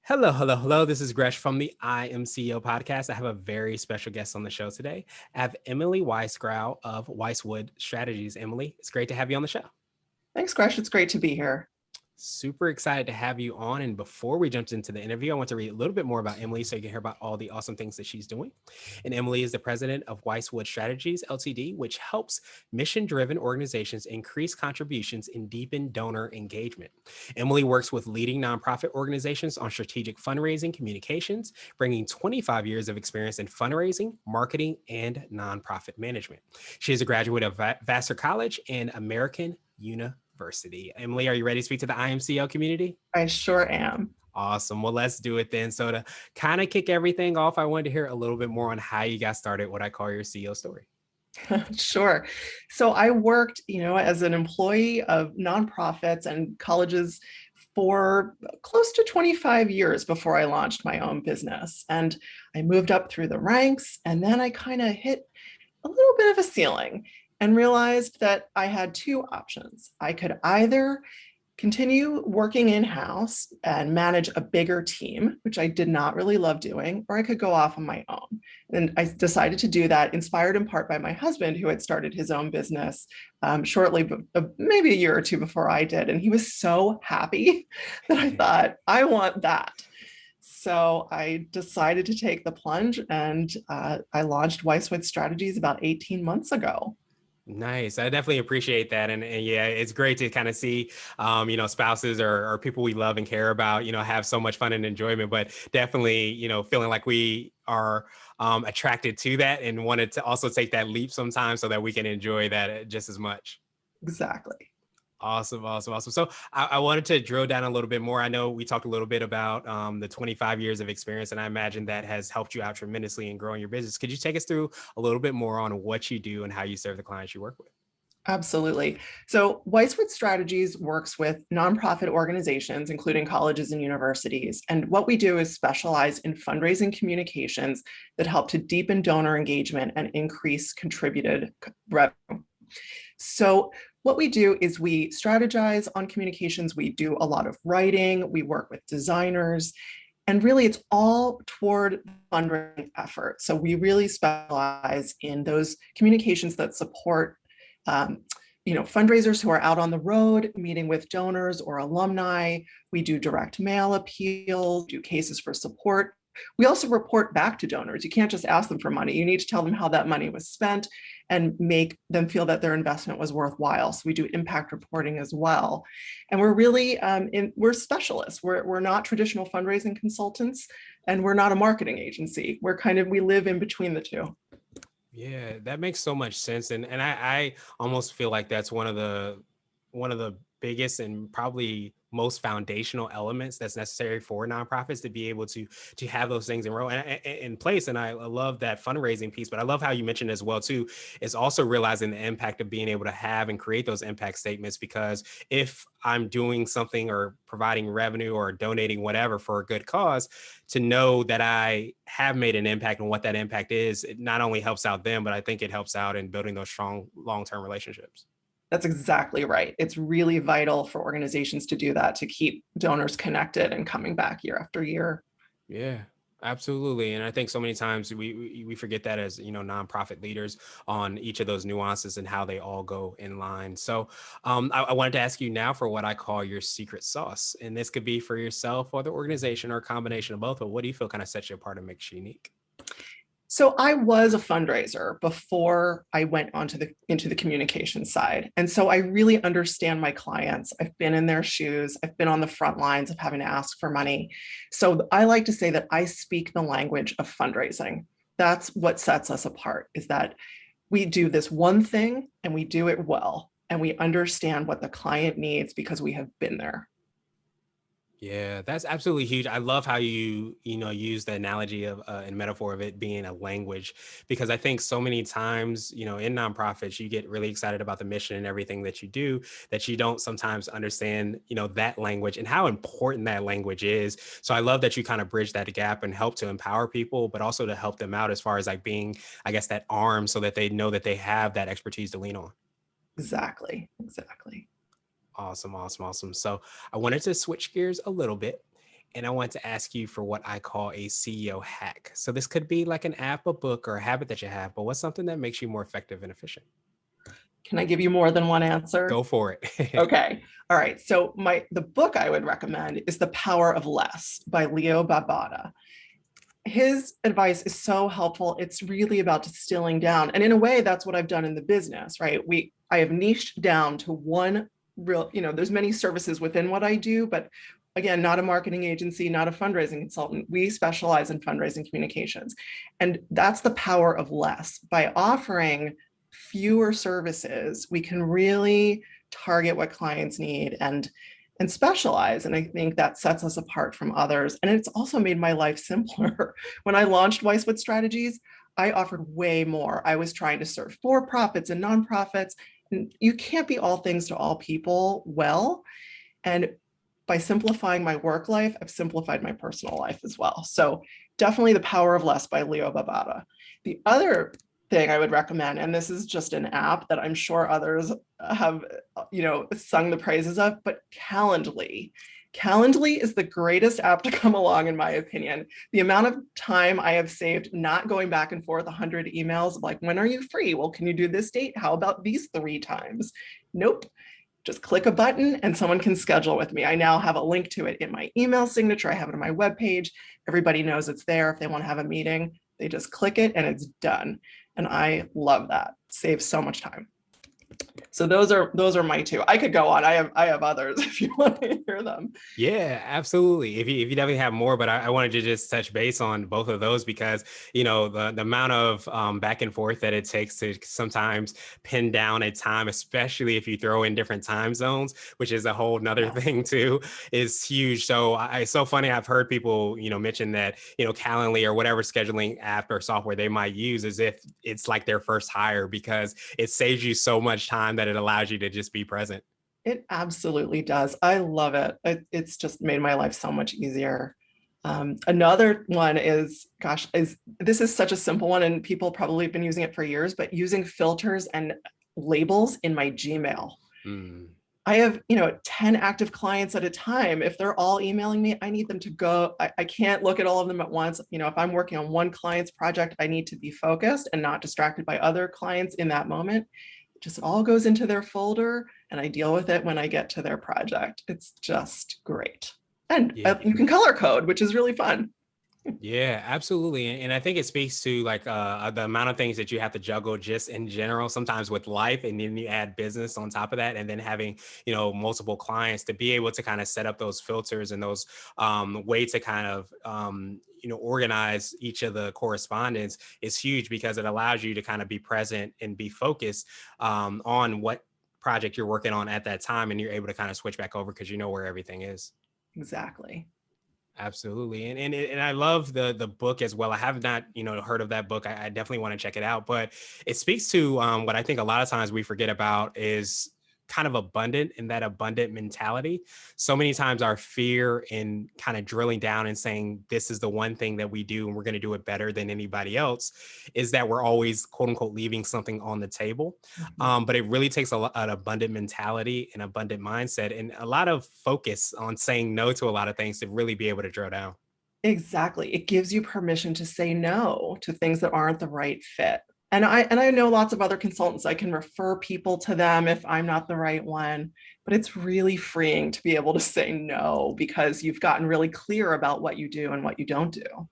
Hello, hello, hello. This is Gresh from the I Am CEO podcast. I have a very special guest on the show today. I have Emily Weisgrau of Weiswood Strategies. Emily, it's great to have you on the show. Thanks, Gresh. It's great to be here. Super excited to have you on. And before we jump into the interview, I want to read a little bit more about Emily so you can hear about all the awesome things that she's doing. And Emily is the president of Weiswood Strategies Ltd, which helps mission-driven organizations increase contributions and deepen donor engagement. Emily works with leading nonprofit organizations on strategic fundraising communications, bringing 25 years of experience in fundraising, marketing, and nonprofit management. She is a graduate of Vassar College and American University. Emily, are you ready to speak to the IMCO community? I sure am. Awesome. Well, let's do it then. So to kind of kick everything off, I wanted to hear a little bit more on how you got started, what I call your CEO story. Sure. So I worked, as an employee of nonprofits and colleges for close to 25 years before I launched my own business. And I moved up through the ranks, and then I kind of hit a little bit of a ceiling and realized that I had two options. I could either continue working in-house and manage a bigger team, which I did not really love doing, or I could go off on my own. And I decided to do that, inspired in part by my husband, who had started his own business shortly, maybe a year or two before I did. And he was so happy that I thought, I want that. So I decided to take the plunge, and I launched Weiswood Strategies about 18 months ago. Nice. I definitely appreciate that. And yeah, it's great to kind of see, spouses or people we love and care about, have so much fun and enjoyment, but definitely, feeling like we are attracted to that and wanted to also take that leap sometimes so that we can enjoy that just as much. Exactly. Awesome, awesome, awesome. So I wanted to drill down a little bit more. I know we talked a little bit about the 25 years of experience, and I imagine that has helped you out tremendously in growing your business. Could you take us through a little bit more on what you do and how you serve the clients you work with? Absolutely. So Weiswood Strategies works with nonprofit organizations, including colleges and universities. And what we do is specialize in fundraising communications that help to deepen donor engagement and increase contributed revenue. So what we do is we strategize on communications. We do a lot of writing. We work with designers. And really, it's all toward fundraising effort. So we really specialize in those communications that support fundraisers who are out on the road, meeting with donors or alumni. We do direct mail appeals, do cases for support. We also report back to donors. You can't just ask them for money. You need to tell them how that money was spent and make them feel that their investment was worthwhile. So we do impact reporting as well. And we're really, we're specialists. We're not traditional fundraising consultants, and we're not a marketing agency. We live in between the two. Yeah, that makes so much sense. And I almost feel like that's one of the biggest and probably most foundational elements that's necessary for nonprofits to be able to have those things in place. And I love that fundraising piece, but I love how you mentioned as well too, is also realizing the impact of being able to have and create those impact statements. Because if I'm doing something or providing revenue or donating whatever for a good cause, to know that I have made an impact and what that impact is, it not only helps out them, but I think it helps out in building those strong long-term relationships. That's exactly right. It's really vital for organizations to do that, to keep donors connected and coming back year after year. Yeah, absolutely. And I think so many times we forget that as, nonprofit leaders on each of those nuances and how they all go in line. So I wanted to ask you now for what I call your secret sauce. And this could be for yourself or the organization or a combination of both. But what do you feel kind of sets you apart and makes you unique? So I was a fundraiser before I went into the communication side. And so I really understand my clients. I've been in their shoes. I've been on the front lines of having to ask for money. So I like to say that I speak the language of fundraising. That's what sets us apart, is that we do this one thing and we do it well. And we understand what the client needs because we have been there. Yeah, that's absolutely huge. I love how use the analogy of and metaphor of it being a language, because I think so many times, in nonprofits, you get really excited about the mission and everything that you do, that you don't sometimes understand, that language and how important that language is. So I love that you kind of bridge that gap and help to empower people, but also to help them out as far as like being, I guess, that arm so that they know that they have that expertise to lean on. Exactly. Awesome, awesome, awesome. So I wanted to switch gears a little bit And I want to ask you for what I call a CEO hack. So this could be like an app, a book, or a habit that you have, but what's something that makes you more effective and efficient? Can I give you more than one answer? Go for it. Okay. All right. So the book I would recommend is The Power of Less by Leo Babauta. His advice is so helpful. It's really about distilling down. And in a way, that's what I've done in the business, right? I have niched down to one real, there's many services within what I do, but again, not a marketing agency, not a fundraising consultant. We specialize in fundraising communications. And that's the power of less. By offering fewer services, we can really target what clients need and specialize. And I think that sets us apart from others. And it's also made my life simpler. When I launched Weiswood Strategies, I offered way more. I was trying to serve for-profits and nonprofits. And you can't be all things to all people well. And by simplifying my work life, I've simplified my personal life as well. So definitely The Power of Less by Leo Babauta. The other thing I would recommend, and this is just an app that I'm sure others have, sung the praises of, but Calendly. Calendly is the greatest app to come along, in my opinion. The amount of time I have saved not going back and forth 100 emails like, when are you free? Well, can you do this date? How about these 3 times? Nope. Just click a button and someone can schedule with me. I now have a link to it in my email signature. I have it on my webpage. Everybody knows it's there. If they want to have a meeting, they just click it and it's done. And I love that. Saves so much time. So those are my 2. I could go on. I have others if you want to hear them. Yeah, absolutely. If you definitely have more, but I wanted to just touch base on both of those because the amount of back and forth that it takes to sometimes pin down a time, especially if you throw in different time zones, which is a whole nother Yes. thing too, is huge. So it's so funny. I've heard people mention that Calendly or whatever scheduling app or software they might use as if it's like their first hire because it saves you so much time that it allows you to just be present. It absolutely does. I love it. It's just made my life so much easier. Another one is, this is such a simple one and people probably have been using it for years, but using filters and labels in my Gmail. Mm. I have, 10 active clients at a time. If they're all emailing me, I need them to go. I can't look at all of them at once. If I'm working on one client's project, I need to be focused and not distracted by other clients in that moment. It just all goes into their folder and I deal with it when I get to their project. It's just great. And Yeah. you can color code, which is really fun. Yeah, absolutely. And I think it speaks to like the amount of things that you have to juggle just in general, sometimes with life, and then you add business on top of that, and then having, multiple clients to be able to kind of set up those filters and those way to kind of organize each of the correspondence is huge because it allows you to kind of be present and be focused on what project you're working on at that time, and you're able to kind of switch back over because you know where everything is. Exactly. Absolutely. And I love the book as well. I have not, heard of that book. I definitely want to check it out, but it speaks to what I think a lot of times we forget about is kind of abundant and that abundant mentality. So many times our fear in kind of drilling down and saying, this is the one thing that we do and we're going to do it better than anybody else is that we're always quote unquote leaving something on the table. Mhm. But it really takes an abundant mentality and abundant mindset and a lot of focus on saying no to a lot of things to really be able to drill down. Exactly. It gives you permission to say no to things that aren't the right fit. And I know lots of other consultants. I can refer people to them if I'm not the right one, but it's really freeing to be able to say no because you've gotten really clear about what you do and what you don't do.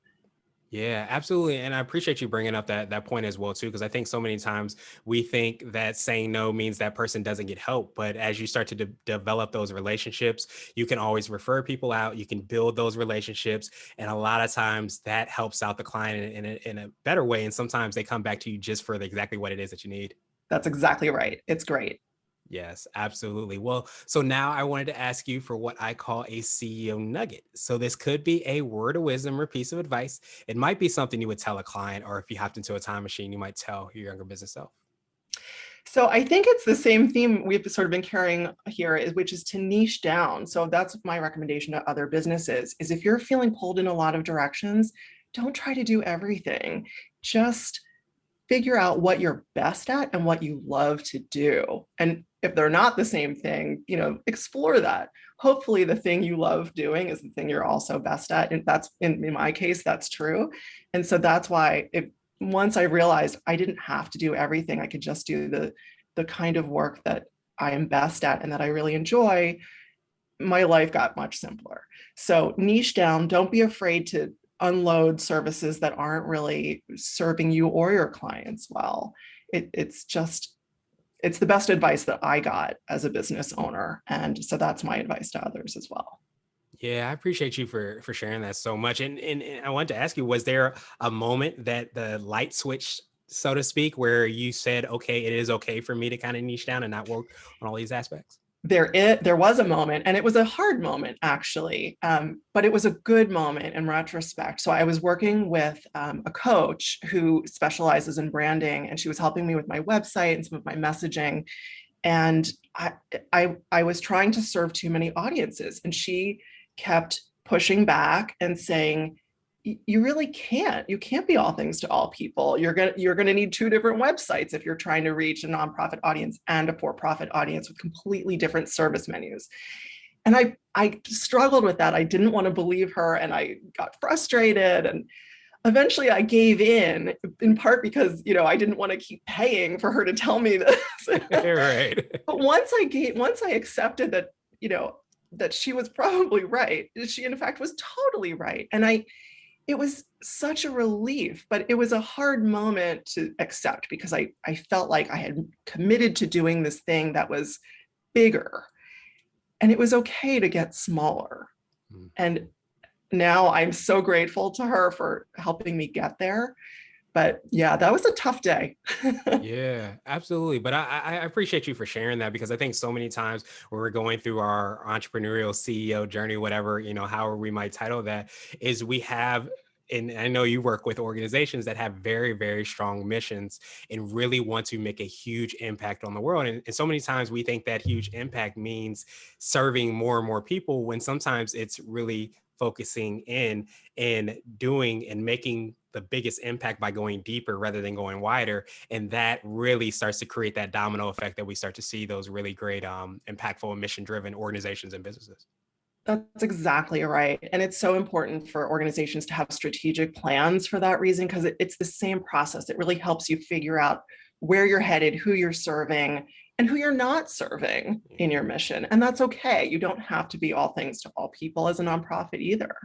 Yeah, absolutely. And I appreciate you bringing up that point as well too, because I think so many times we think that saying no means that person doesn't get help. But as you start to develop those relationships, you can always refer people out. You can build those relationships, and a lot of times that helps out the client in a better way. And sometimes they come back to you just for exactly what it is that you need. That's exactly right. It's great. Yes, absolutely. Well, so now I wanted to ask you for what I call a CEO nugget. So this could be a word of wisdom or piece of advice. It might be something you would tell a client, or if you hopped into a time machine, you might tell your younger business self. So I think it's the same theme we've sort of been carrying here, which is to niche down. So that's my recommendation to other businesses is if you're feeling pulled in a lot of directions, don't try to do everything. Just figure out what you're best at and what you love to do. And if they're not the same thing, explore that. Hopefully the thing you love doing is the thing you're also best at. And that's in my case, that's true. And so that's why once I realized I didn't have to do everything, I could just do the kind of work that I am best at and that I really enjoy, my life got much simpler. So niche down, don't be afraid to unload services that aren't really serving you or your clients well. It's the best advice that I got as a business owner. And so that's my advice to others as well. Yeah, I appreciate you for sharing that so much. And I wanted to ask you, was there a moment that the light switch, so to speak, where you said, okay, it is okay for me to kind of niche down and not work on all these aspects? There was a moment, and it was a hard moment actually, but it was a good moment in retrospect. So I was working with a coach who specializes in branding, and she was helping me with my website and some of my messaging. And I was trying to serve too many audiences, and she kept pushing back and saying, you really can't. You can't be all things to all people. You're gonna need two different websites if you're trying to reach a nonprofit audience and a for-profit audience with completely different service menus. And I struggled with that. I didn't want to believe her, and I got frustrated. And eventually I gave in part because I didn't want to keep paying for her to tell me this. Right. But once I accepted that, that she was probably right, she in fact was totally right. And it was such a relief, but it was a hard moment to accept because I felt like I had committed to doing this thing that was bigger, and it was okay to get smaller. Mm. And now I'm so grateful to her for helping me get there. But yeah, that was a tough day. Yeah, absolutely. But I appreciate you for sharing that, because I think so many times when we're going through our entrepreneurial CEO journey, whatever, however we might title that, is we have, and I know you work with organizations that have very, very strong missions and really want to make a huge impact on the world. And so many times we think that huge impact means serving more and more people, when sometimes it's really focusing in and doing and making the biggest impact by going deeper rather than going wider. And that really starts to create that domino effect that we start to see those really great, impactful and mission driven organizations and businesses. That's exactly right. And it's so important for organizations to have strategic plans for that reason, because it's the same process. It really helps you figure out where you're headed, who you're serving, and who you're not serving in your mission. And that's okay. You don't have to be all things to all people as a nonprofit either.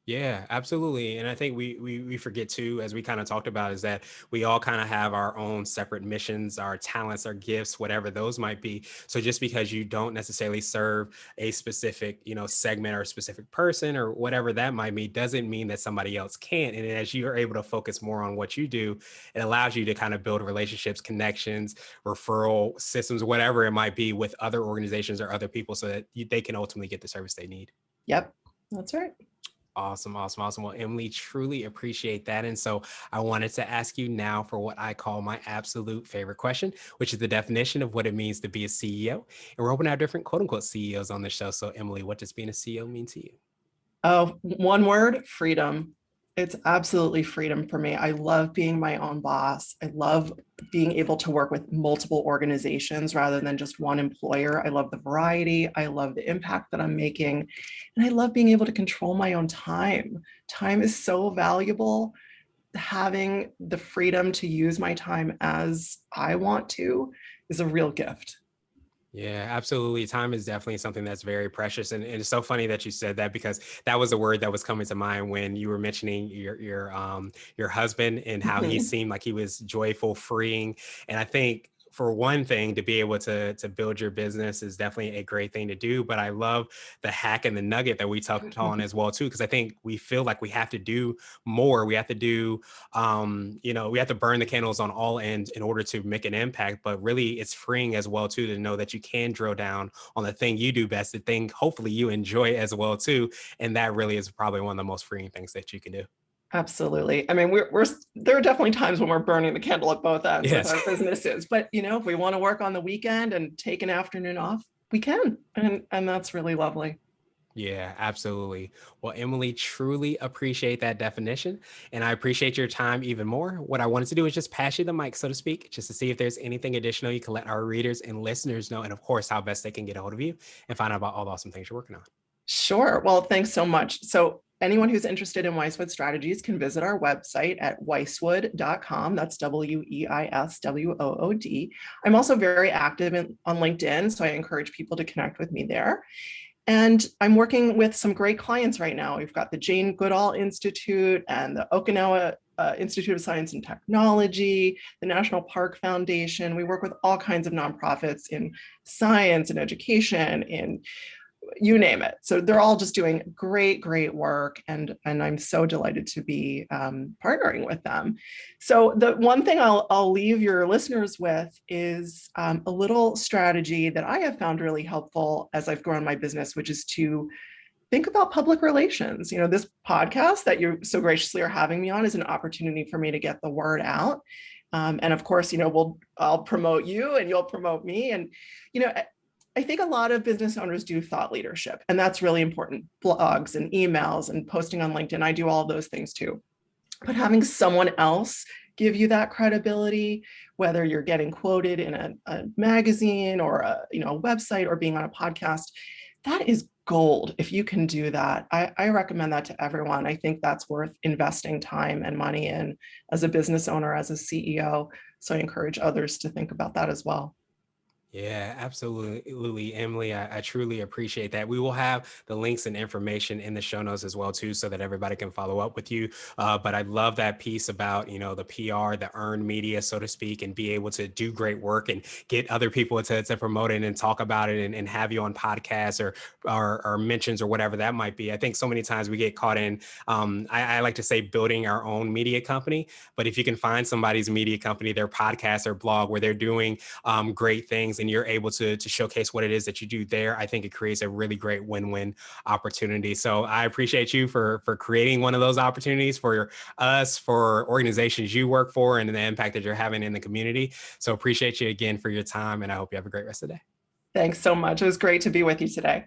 Yeah, absolutely. And I think we forget too, as we kind of talked about, is that we all kind of have our own separate missions, our talents, our gifts, whatever those might be. So just because you don't necessarily serve a specific, segment or a specific person or whatever that might be, doesn't mean that somebody else can't. And as you are able to focus more on what you do, it allows you to kind of build relationships, connections, referral systems, whatever it might be, with other organizations or other people, so that they can ultimately get the service they need. Yep, that's right. Awesome, awesome, awesome. Well, Emily, truly appreciate that. And so I wanted to ask you now for what I call my absolute favorite question, which is the definition of what it means to be a CEO. And we're hoping to have different quote unquote CEOs on the show. So, Emily, what does being a CEO mean to you? Oh, one word, freedom. It's absolutely freedom for me. I love being my own boss. I love being able to work with multiple organizations rather than just one employer. I love the variety. I love the impact that I'm making. And I love being able to control my own time. Time is so valuable. Having the freedom to use my time as I want to is a real gift. Yeah, absolutely. Time is definitely something that's very precious. And it's so funny that you said that, because that was a word that was coming to mind when you were mentioning your husband and how he seemed like he was joyful, freeing. And I think, for one thing, to be able to build your business is definitely a great thing to do. But I love the hack and the nugget that we talked on as well too, because I think we feel like we have to do more. We have to do, we have to burn the candles on all ends in order to make an impact. But really, it's freeing as well too, to know that you can drill down on the thing you do best, the thing hopefully you enjoy as well too. And that really is probably one of the most freeing things that you can do. Absolutely. I mean, we're there are definitely times when we're burning the candle at both ends with Yes. our businesses, but if we want to work on the weekend and take an afternoon off, we can, and that's really lovely. Yeah, absolutely. Well, Emily, truly appreciate that definition. And I appreciate your time even more. What I wanted to do is just pass you the mic, so to speak, just to see if there's anything additional you can let our readers and listeners know. And of course, how best they can get a hold of you and find out about all the awesome things you're working on. Sure. Well, thanks so much. So anyone who's interested in Weiswood Strategies can visit our website at weiswood.com. That's Weiswood. I'm also very active on LinkedIn, so I encourage people to connect with me there. And I'm working with some great clients right now. We've got the Jane Goodall Institute and the Okinawa Institute of Science and Technology, the National Park Foundation. We work with all kinds of nonprofits in science and education, in you name it. So they're all just doing great, great work. And I'm so delighted to be partnering with them. So the one thing I'll leave your listeners with is a little strategy that I have found really helpful as I've grown my business, which is to think about public relations. You know, this podcast that you so graciously are having me on is an opportunity for me to get the word out. And of course, you know, I'll promote you and you'll promote me. And, you know, I think a lot of business owners do thought leadership, and that's really important. Blogs and emails and posting on LinkedIn. I do all of those things too. But having someone else give you that credibility, whether you're getting quoted in a magazine or a website or being on a podcast, that is gold. If you can do that, I recommend that to everyone. I think that's worth investing time and money in as a business owner, as a CEO. So I encourage others to think about that as well. Yeah, absolutely, Emily. I truly appreciate that. We will have the links and information in the show notes as well, too, so that everybody can follow up with you. But I love that piece about, the PR, the earned media, so to speak, and be able to do great work and get other people to promote it and talk about it and have you on podcasts or mentions or whatever that might be. I think so many times we get caught in, I like to say, building our own media company. But if you can find somebody's media company, their podcast or blog where they're doing great things and you're able to showcase what it is that you do there, I think it creates a really great win-win opportunity. So I appreciate you for creating one of those opportunities for us, for organizations you work for, and the impact that you're having in the community. So appreciate you again for your time, and I hope you have a great rest of the day. Thanks so much. It was great to be with you today.